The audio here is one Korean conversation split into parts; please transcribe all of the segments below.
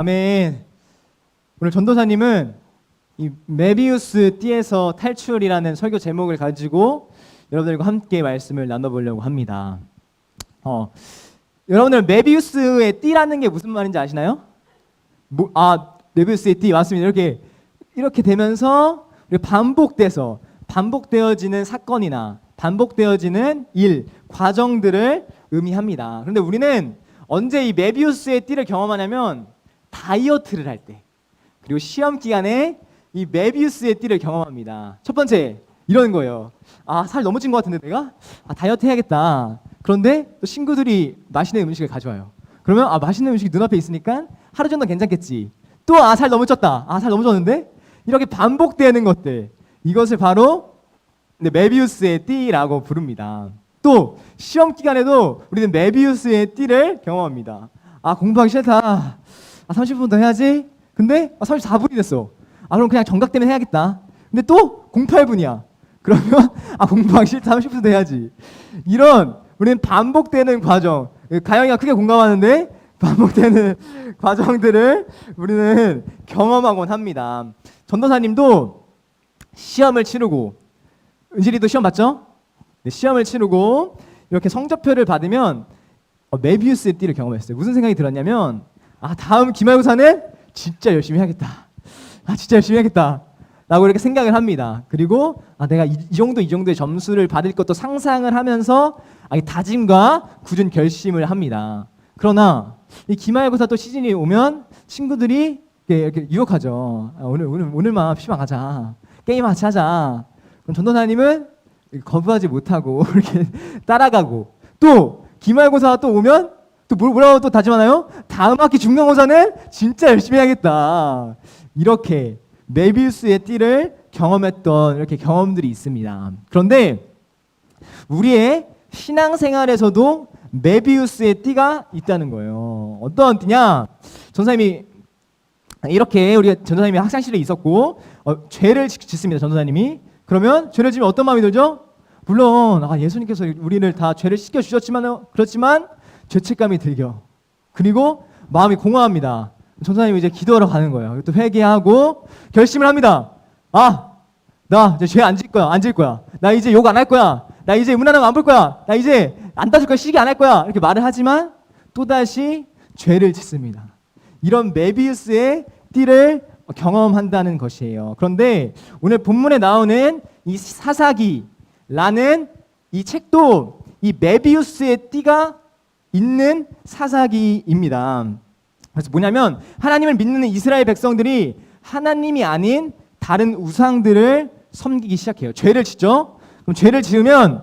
아멘. 오늘 전도사님은 이 메비우스 띠에서 탈출이라는 설교 제목을 가지고 여러분들과 함께 말씀을 나눠보려고 합니다. 여러분들 메비우스의 띠라는 게 무슨 말인지 아시나요? 메비우스의 띠 맞습니다. 이렇게 되면서 반복되어지는 사건이나 반복되어지는 일, 과정들을 의미합니다. 그런데 우리는 언제 이 메비우스의 띠를 경험하냐면 다이어트를 할 때, 그리고 시험 기간에 이 메비우스의 띠를 경험합니다. 첫 번째, 이러는 거예요. 살 너무 찐 것 같은데 내가? 다이어트 해야겠다. 그런데 또 친구들이 맛있는 음식을 가져와요. 그러면 맛있는 음식이 눈앞에 있으니까 하루 정도 괜찮겠지. 또 살 너무 쪘다. 살 너무 쪘는데? 이렇게 반복되는 것들, 이것을 바로 메비우스의 띠라고 부릅니다. 또 시험 기간에도 우리는 메비우스의 띠를 경험합니다. 공부하기 싫다. 30분 더 해야지. 근데 34분이 됐어. 그럼 그냥 정각 때문에 해야겠다. 근데 또 08분이야. 그러면 공부하기 싫다. 30분 더 해야지. 이런 우리는 반복되는 과정, 가영이가 크게 공감하는데 반복되는 과정들을 우리는 경험하곤 합니다. 전도사님도 시험을 치르고, 은실이도 시험 봤죠? 네, 시험을 치르고 이렇게 성적표를 받으면 메비우스의 띠를 경험했어요. 무슨 생각이 들었냐면 다음 기말고사는 진짜 열심히 해야겠다. 진짜 열심히 해야겠다 라고 이렇게 생각을 합니다. 그리고 내가 이 정도의 점수를 받을 것도 상상을 하면서 다짐과 굳은 결심을 합니다. 그러나 이 기말고사 또 시즌이 오면 친구들이 이렇게 유혹하죠. 오늘만 PC방 가자. 게임 같이 하자. 그럼 전도사님은 거부하지 못하고 이렇게 따라가고, 또 기말고사 또 오면 또 뭐라고 또 다짐하나요? 다음 학기 중간고사는 진짜 열심히 해야겠다. 이렇게 메비우스의 띠를 경험했던 이렇게 경험들이 있습니다. 그런데 우리의 신앙생활에서도 메비우스의 띠가 있다는 거예요. 어떤 띠냐? 전도사님이 이렇게 우리가 전도사님이 학창시절에 있었고 죄를 짓습니다. 전도사님이. 그러면 죄를 지면 어떤 마음이 들죠? 물론 예수님께서 우리를 다 죄를 씻겨 주셨지만 그렇지만 죄책감이 들죠. 그리고 마음이 공허합니다. 전도사님이 이제 기도하러 가는 거예요. 또 회개하고 결심을 합니다. 나 이제 죄 안 질 거야. 나 이제 욕 안 할 거야. 나 이제 음란한 거 안 볼 거야. 나 이제 안 따질 거야. 시기 안 할 거야. 이렇게 말을 하지만 또다시 죄를 짓습니다. 이런 메비우스의 띠를 경험한다는 것이에요. 그런데 오늘 본문에 나오는 이 사사기라는 이 책도 이 메비우스의 띠가 있는 사사기입니다. 그래서 뭐냐면 하나님을 믿는 이스라엘 백성들이 하나님이 아닌 다른 우상들을 섬기기 시작해요. 죄를 짓죠. 그럼 죄를 지으면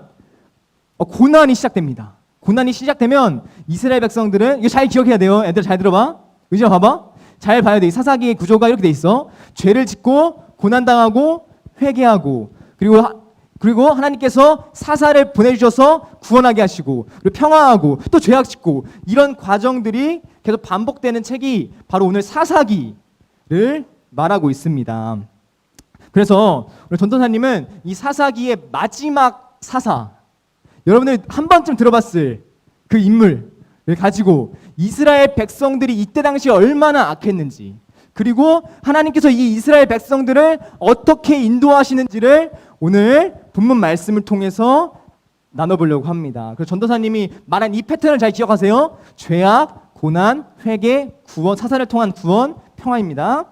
고난이 시작됩니다. 고난이 시작되면 이스라엘 백성들은, 이거 잘 기억해야 돼요. 애들 잘 들어봐. 의지야 봐봐. 잘 봐야 돼. 이 사사기의 구조가 이렇게 돼 있어. 죄를 짓고 고난당하고 회개하고, 그리고 하나님께서 사사를 보내주셔서 구원하게 하시고, 그리고 평화하고 또 죄악 짓고, 이런 과정들이 계속 반복되는 책이 바로 오늘 사사기를 말하고 있습니다. 그래서 우리 전도사님은 이 사사기의 마지막 사사, 여러분들이 한 번쯤 들어봤을 그 인물을 가지고 이스라엘 백성들이 이때 당시에 얼마나 악했는지, 그리고 하나님께서 이 이스라엘 백성들을 어떻게 인도하시는지를 오늘 본문 말씀을 통해서 나눠보려고 합니다. 그래서 전도사님이 말한 이 패턴을 잘 기억하세요. 죄악, 고난, 회개, 구원, 사사를 통한 구원, 평화입니다.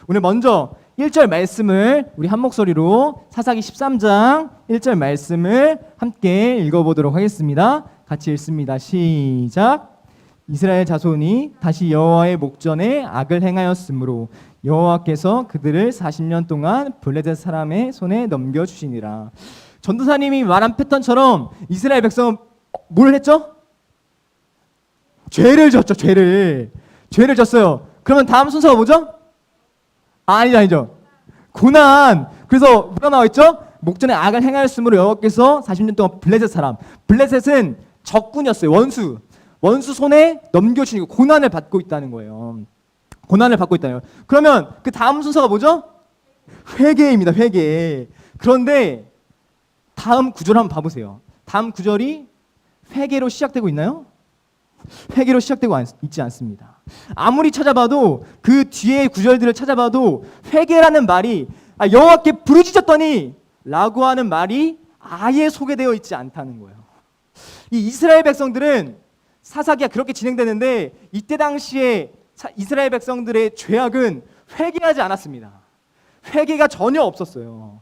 오늘 먼저 1절 말씀을 우리 한 목소리로 사사기 13장 1절 말씀을 함께 읽어보도록 하겠습니다. 같이 읽습니다. 시작. 이스라엘 자손이 다시 여호와의 목전에 악을 행하였으므로 여호와께서 그들을 40년 동안 블레셋 사람의 손에 넘겨주시니라. 전도사님이 말한 패턴처럼 이스라엘 백성은 뭘 했죠? 죄를 졌죠. 죄를 졌어요. 그러면 다음 순서가 뭐죠? 아니죠. 고난. 그래서 뭐가 나와 있죠? 목전에 악을 행하였으므로 여호와께서 40년 동안 블레셋 사람, 블레셋은 적군이었어요. 원수 손에 넘겨주시고 고난을 받고 있다는 거예요. 고난을 받고 있다는 거예요. 그러면 그 다음 순서가 뭐죠? 회개입니다. 회개. 그런데 다음 구절 한번 봐보세요. 다음 구절이 회개로 시작되고 있나요? 회개로 시작되고 있지 않습니다. 아무리 찾아봐도 그 뒤에 구절들을 찾아봐도 회개라는 말이 여호와께 부르짖었더니 라고 하는 말이 아예 소개되어 있지 않다는 거예요. 이 이스라엘 백성들은 사사기가 그렇게 진행되는데 이때 당시에 이스라엘 백성들의 죄악은 회개하지 않았습니다. 회개가 전혀 없었어요.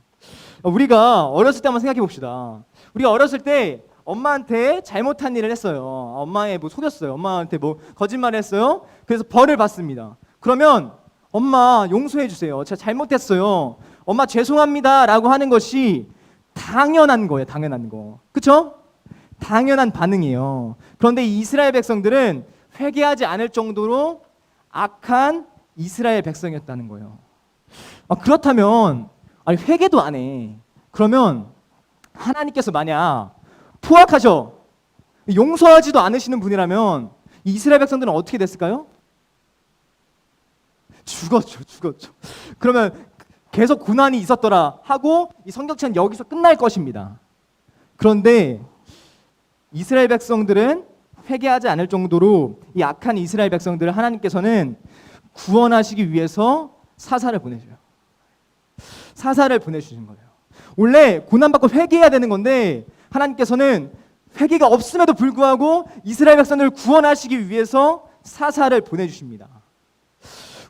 우리가 어렸을 때 한번 생각해 봅시다. 우리가 어렸을 때 엄마한테 잘못한 일을 했어요. 엄마에 뭐 속였어요. 엄마한테 뭐 거짓말을 했어요. 그래서 벌을 받습니다. 그러면 엄마 용서해 주세요. 제가 잘못했어요. 엄마 죄송합니다 라고 하는 것이 당연한 거예요. 당연한 거. 그렇죠? 당연한 반응이에요. 그런데 이 이스라엘 백성들은 회개하지 않을 정도로 악한 이스라엘 백성이었다는 거예요. 그렇다면 회개도 안 해. 그러면 하나님께서 만약 포악하셔 용서하지도 않으시는 분이라면 이 이스라엘 백성들은 어떻게 됐을까요? 죽었죠. 그러면 계속 고난이 있었더라 하고 이 성경책은 여기서 끝날 것입니다. 그런데 이스라엘 백성들은 회개하지 않을 정도로 이 악한 이스라엘 백성들을 하나님께서는 구원하시기 위해서 사사를 보내줘요. 사사를 보내주신 거예요. 원래 고난받고 회개해야 되는 건데 하나님께서는 회개가 없음에도 불구하고 이스라엘 백성들을 구원하시기 위해서 사사를 보내주십니다.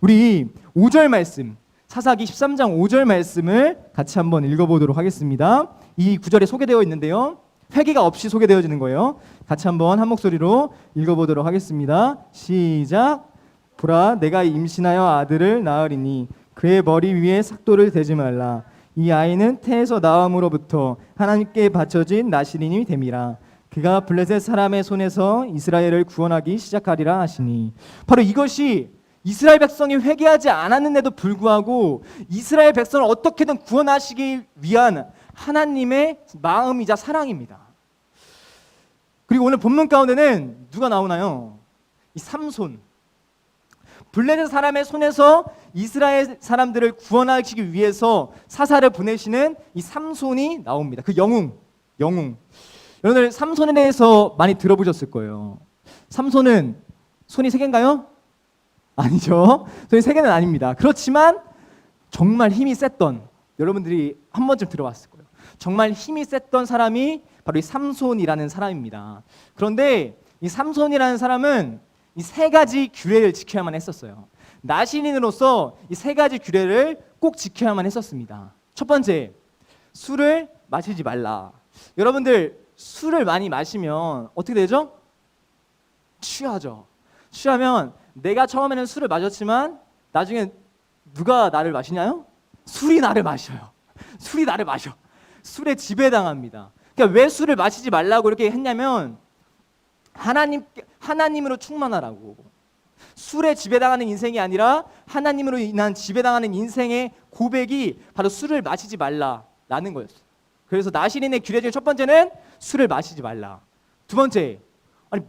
우리 5절 말씀, 사사기 13장 5절 말씀을 같이 한번 읽어보도록 하겠습니다. 이 구절에 소개되어 있는데요, 회개가 없이 소개되어지는 거예요. 같이 한번 한 목소리로 읽어보도록 하겠습니다. 시작. 보라, 내가 임신하여 아들을 낳으리니 그의 머리 위에 삭도를 대지 말라. 이 아이는 태에서 나음으로부터 하나님께 바쳐진 나시린이 됨이라. 그가 블레셋 사람의 손에서 이스라엘을 구원하기 시작하리라 하시니. 바로 이것이 이스라엘 백성이 회개하지 않았는데도 불구하고 이스라엘 백성을 어떻게든 구원하시기 위한 하나님의 마음이자 사랑입니다. 그리고 오늘 본문 가운데는 누가 나오나요? 이 삼손. 블레셋 사람의 손에서 이스라엘 사람들을 구원하시기 위해서 사사를 보내시는 이 삼손이 나옵니다. 그 영웅. 여러분들 삼손에 대해서 많이 들어보셨을 거예요. 삼손은 손이 세 개인가요? 아니죠. 손이 세 개는 아닙니다. 그렇지만 정말 힘이 셌던, 여러분들이 한 번쯤 들어봤을 거예요. 정말 힘이 셌던 사람이 바로 이 삼손이라는 사람입니다. 그런데 이 삼손이라는 사람은 이 세 가지 규례를 지켜야만 했었어요. 나시린으로서 이 세 가지 규례를 꼭 지켜야만 했었습니다. 첫 번째, 술을 마시지 말라. 여러분들 술을 많이 마시면 어떻게 되죠? 취하죠. 취하면 내가 처음에는 술을 마셨지만 나중에 누가 나를 마시나요? 술이 나를 마셔요. 술이 나를 마셔. 술에 지배당합니다. 그러니까 왜 술을 마시지 말라고 이렇게 했냐면 하나님으로 충만하라고. 술에 지배당하는 인생이 아니라 하나님으로 인한 지배당하는 인생의 고백이 바로 술을 마시지 말라라는 거였어요. 그래서 나시린의 규례 중에 첫 번째는 술을 마시지 말라. 두 번째,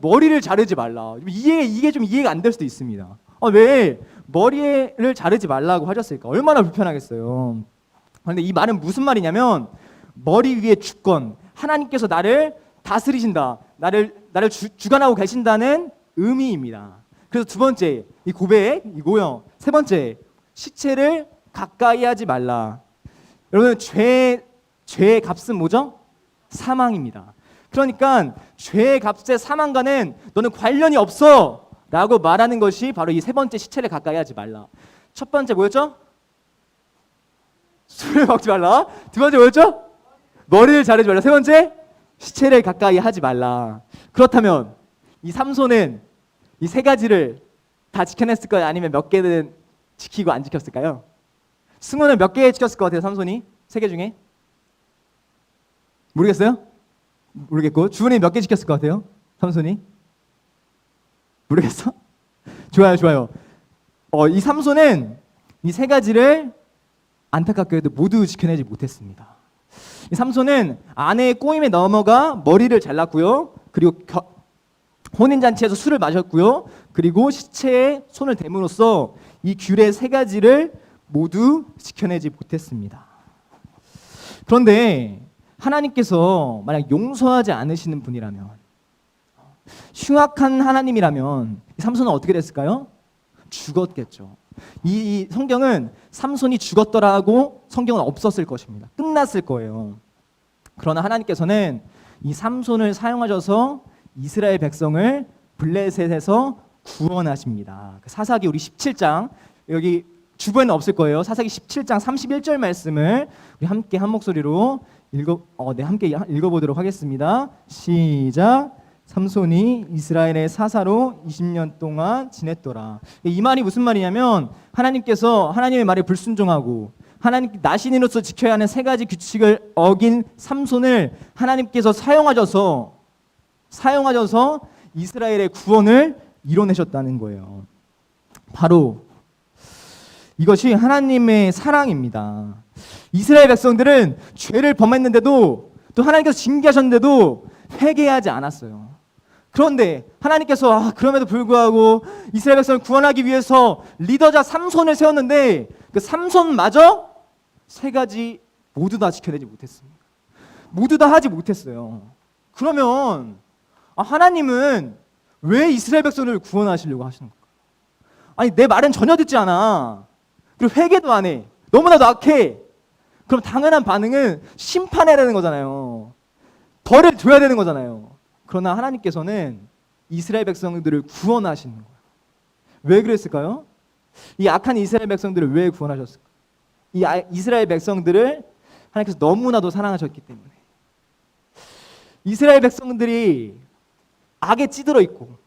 머리를 자르지 말라. 이게 좀 이해가 안 될 수도 있습니다. 왜 머리를 자르지 말라고 하셨을까? 얼마나 불편하겠어요. 그런데 이 말은 무슨 말이냐면 머리 위에 주권, 하나님께서 나를 다스리신다, 나를 주관하고 계신다는 의미입니다. 그래서 두 번째, 이 고백, 이고요. 세 번째, 시체를 가까이 하지 말라. 여러분, 죄의 값은 뭐죠? 사망입니다. 그러니까 죄의 값의 사망과는 너는 관련이 없어 라고 말하는 것이 바로 이 세 번째, 시체를 가까이 하지 말라. 첫 번째 뭐였죠? 술을 먹지 말라. 두 번째 뭐였죠? 머리를 자르지 말라. 세 번째, 시체를 가까이 하지 말라. 그렇다면 이 삼손은 이 세 가지를 다 지켜냈을까요? 아니면 몇 개는 지키고 안 지켰을까요? 승호는 몇 개 지켰을 것 같아요? 삼손이? 세 개 중에? 모르겠어요? 모르겠고. 주은이 몇 개 지켰을 것 같아요? 삼손이? 모르겠어? 좋아요. 이 삼손은 이 세 가지를 안타깝게도 모두 지켜내지 못했습니다. 이 삼손은 아내의 꼬임에 넘어가 머리를 잘랐고요. 그리고 혼인잔치에서 술을 마셨고요. 그리고 시체에 손을 댐으로써 이 규례 세 가지를 모두 지켜내지 못했습니다. 그런데 하나님께서 만약 용서하지 않으시는 분이라면, 흉악한 하나님이라면 삼손은 어떻게 됐을까요? 죽었겠죠. 이 성경은 삼손이 죽었더라고 성경은 없었을 것입니다. 끝났을 거예요. 그러나 하나님께서는 이 삼손을 사용하셔서 이스라엘 백성을 블레셋에서 구원하십니다. 사사기 우리 17장 여기 주변에는 없을 거예요. 사사기 17장 31절 말씀을 우리 함께 한 목소리로 함께 읽어보도록 하겠습니다. 시작. 삼손이 이스라엘의 사사로 20년 동안 지냈더라. 이 말이 무슨 말이냐면 하나님께서 하나님의 말에 불순종하고 하나님 나신인으로서 지켜야 하는 세 가지 규칙을 어긴 삼손을 하나님께서 사용하셔서 이스라엘의 구원을 이뤄내셨다는 거예요. 바로 이것이 하나님의 사랑입니다. 이스라엘 백성들은 죄를 범했는데도 또 하나님께서 징계하셨는데도 회개하지 않았어요. 그런데 하나님께서 그럼에도 불구하고 이스라엘 백성을 구원하기 위해서 리더자 삼손을 세웠는데 그 삼손마저 세 가지 모두 다 지켜내지 못했습니다. 모두 다 하지 못했어요. 그러면 하나님은 왜 이스라엘 백성을 구원하시려고 하시는 걸까? 아니 내 말은 전혀 듣지 않아. 그리고 회개도 안 해. 너무나도 악해. 그럼 당연한 반응은 심판해야 되는 거잖아요. 벌을 줘야 되는 거잖아요. 그러나 하나님께서는 이스라엘 백성들을 구원하시는 거예요. 왜 그랬을까요? 이 악한 이스라엘 백성들을 왜 구원하셨을까? 이 이스라엘 백성들을 하나님께서 너무나도 사랑하셨기 때문에. 이스라엘 백성들이 악에 찌들어 있고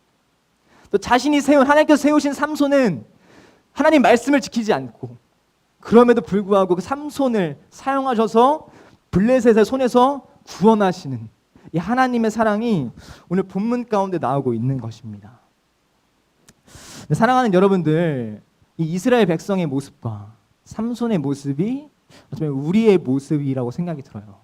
또 자신이 하나님께서 세우신 삼손은 하나님 말씀을 지키지 않고 그럼에도 불구하고 그 삼손을 사용하셔서 블레셋의 손에서 구원하시는 이 하나님의 사랑이 오늘 본문 가운데 나오고 있는 것입니다. 사랑하는 여러분들, 이 이스라엘 백성의 모습과 삼손의 모습이 어쩌면 우리의 모습이라고 생각이 들어요.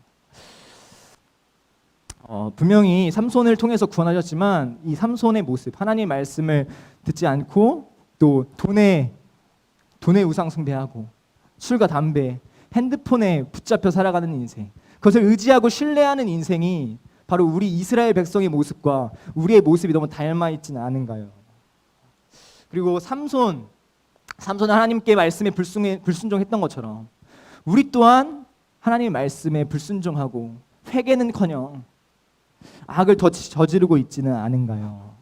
분명히 삼손을 통해서 구원하셨지만 이 삼손의 모습, 하나님의 말씀을 듣지 않고 또 돈에 우상 숭배하고 술과 담배, 핸드폰에 붙잡혀 살아가는 인생, 그것을 의지하고 신뢰하는 인생이 바로 우리 이스라엘 백성의 모습과 우리의 모습이 너무 닮아 있지는 않은가요? 그리고 삼손은 하나님께 말씀에 불순종했던 것처럼 우리 또한 하나님의 말씀에 불순종하고 회개는커녕 악을 더 저지르고 있지는 않은가요?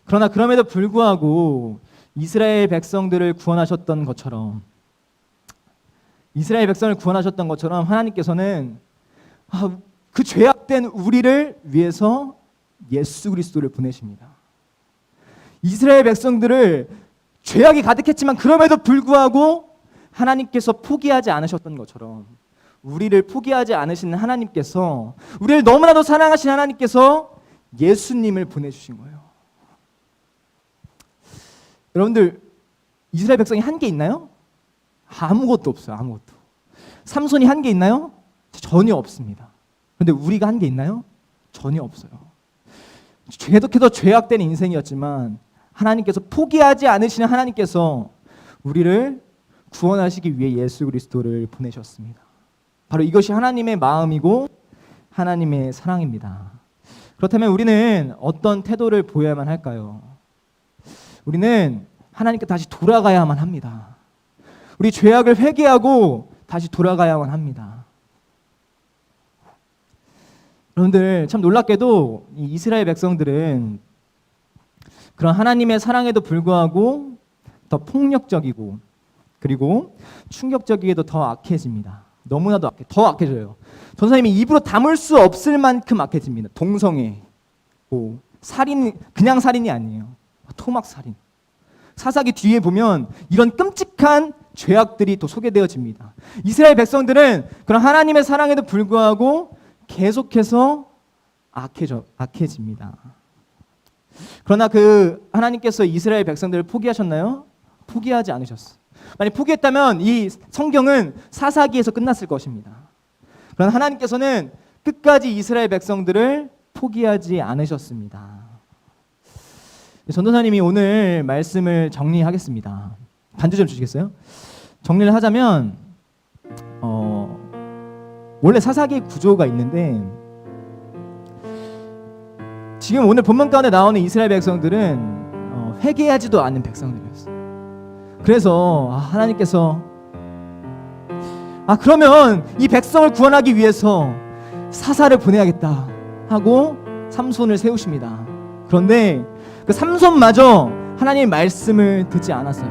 그러나 그럼에도 불구하고 이스라엘 백성들을 구원하셨던 것처럼 하나님께서는 그 죄악된 우리를 위해서 예수 그리스도를 보내십니다. 이스라엘 백성들을 죄악이 가득했지만 그럼에도 불구하고 하나님께서 포기하지 않으셨던 것처럼 우리를 포기하지 않으시는 하나님께서, 우리를 너무나도 사랑하신 하나님께서 예수님을 보내주신 거예요. 여러분들, 이스라엘 백성이 한 게 있나요? 아무것도 없어요. 아무것도. 삼손이 한 게 있나요? 전혀 없습니다. 그런데 우리가 한 게 있나요? 전혀 없어요. 계속해서 죄악된 인생이었지만 하나님께서 포기하지 않으시는 하나님께서 우리를 구원하시기 위해 예수 그리스도를 보내셨습니다. 바로 이것이 하나님의 마음이고 하나님의 사랑입니다. 그렇다면 우리는 어떤 태도를 보여야만 할까요? 우리는 하나님께 다시 돌아가야만 합니다. 우리 죄악을 회개하고 다시 돌아가야만 합니다. 여러분들, 참 놀랍게도 이 이스라엘 백성들은 그런 하나님의 사랑에도 불구하고 더 폭력적이고 그리고 충격적이게도 더 악해집니다. 너무나도 더 악해져요. 전사님이 입으로 담을 수 없을 만큼 악해집니다. 동성애, 살인, 그냥 살인이 아니에요. 토막살인. 사사기 뒤에 보면 이런 끔찍한 죄악들이 또 소개되어집니다. 이스라엘 백성들은 그런 하나님의 사랑에도 불구하고 계속해서 악해집니다. 그러나 그 하나님께서 이스라엘 백성들을 포기하셨나요? 포기하지 않으셨어요. 만약 포기했다면 이 성경은 사사기에서 끝났을 것입니다. 그러나 하나님께서는 끝까지 이스라엘 백성들을 포기하지 않으셨습니다. 전도사님이 오늘 말씀을 정리하겠습니다. 반주 좀 주시겠어요? 정리를 하자면 원래 사사기 구조가 있는데 지금 오늘 본문 가운데 나오는 이스라엘 백성들은 회개하지도 않는 백성들이었어요. 그래서 하나님께서 그러면 이 백성을 구원하기 위해서 사사를 보내야겠다 하고 삼손을 세우십니다. 그런데 그 삼손마저 하나님의 말씀을 듣지 않았어요.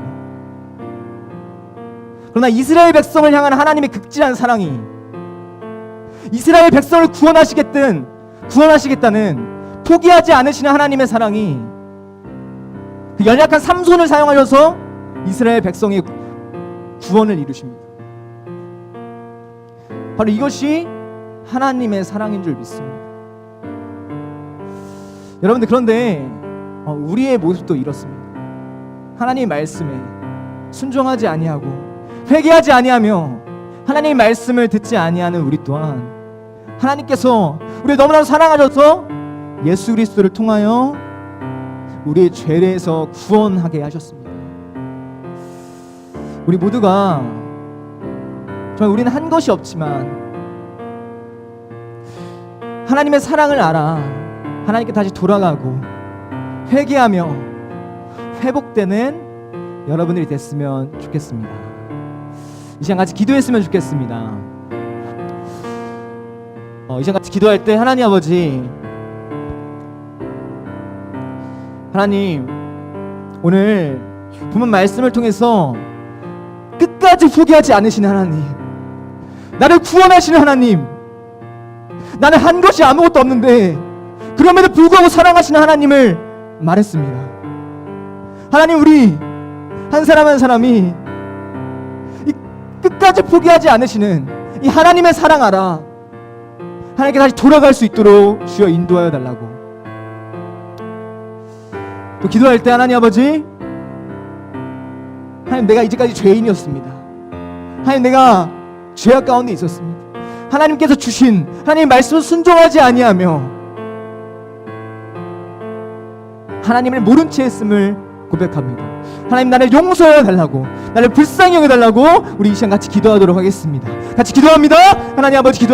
그러나 이스라엘 백성을 향한 하나님의 극진한 사랑이, 이스라엘 백성을 구원하시겠다는 포기하지 않으시는 하나님의 사랑이 그 연약한 삼손을 사용하셔서 이스라엘 백성의 구원을 이루십니다. 바로 이것이 하나님의 사랑인 줄 믿습니다. 여러분들, 그런데 우리의 모습도 이렇습니다. 하나님의 말씀에 순종하지 아니하고 회개하지 아니하며 하나님의 말씀을 듣지 아니하는 우리 또한 하나님께서 우리를 너무나도 사랑하셔서 예수 그리스도를 통하여 우리의 죄에서 구원하게 하셨습니다. 우리 모두가 정말 우리는 한 것이 없지만 하나님의 사랑을 알아 하나님께 다시 돌아가고 회개하며 회복되는 여러분들이 됐으면 좋겠습니다. 이 시간 같이 기도했으면 좋겠습니다. 이 시간 같이 기도할 때 하나님 아버지, 하나님 오늘 본문 말씀을 통해서 끝까지 포기하지 않으시는 하나님, 나를 구원하시는 하나님, 나는 한 것이 아무것도 없는데 그럼에도 불구하고 사랑하시는 하나님을 말했습니다. 하나님, 우리 한 사람 한 사람이 이 끝까지 포기하지 않으시는 이 하나님의 사랑 알아 하나님께 다시 돌아갈 수 있도록 주여 인도하여 달라고. 또 기도할 때 하나님 아버지, 하나님 내가 이제까지 죄인이었습니다. 하나님 내가 죄악 가운데 있었습니다. 하나님께서 주신 하나님의 말씀을 순종하지 아니하며 하나님을 모른 채 했음을 고백합니다. 하나님 나를 용서해 달라고, 나를 불쌍히 여겨 달라고 우리 이 시간 같이 기도하도록 하겠습니다. 같이 기도합니다. 하나님 아버지, 기도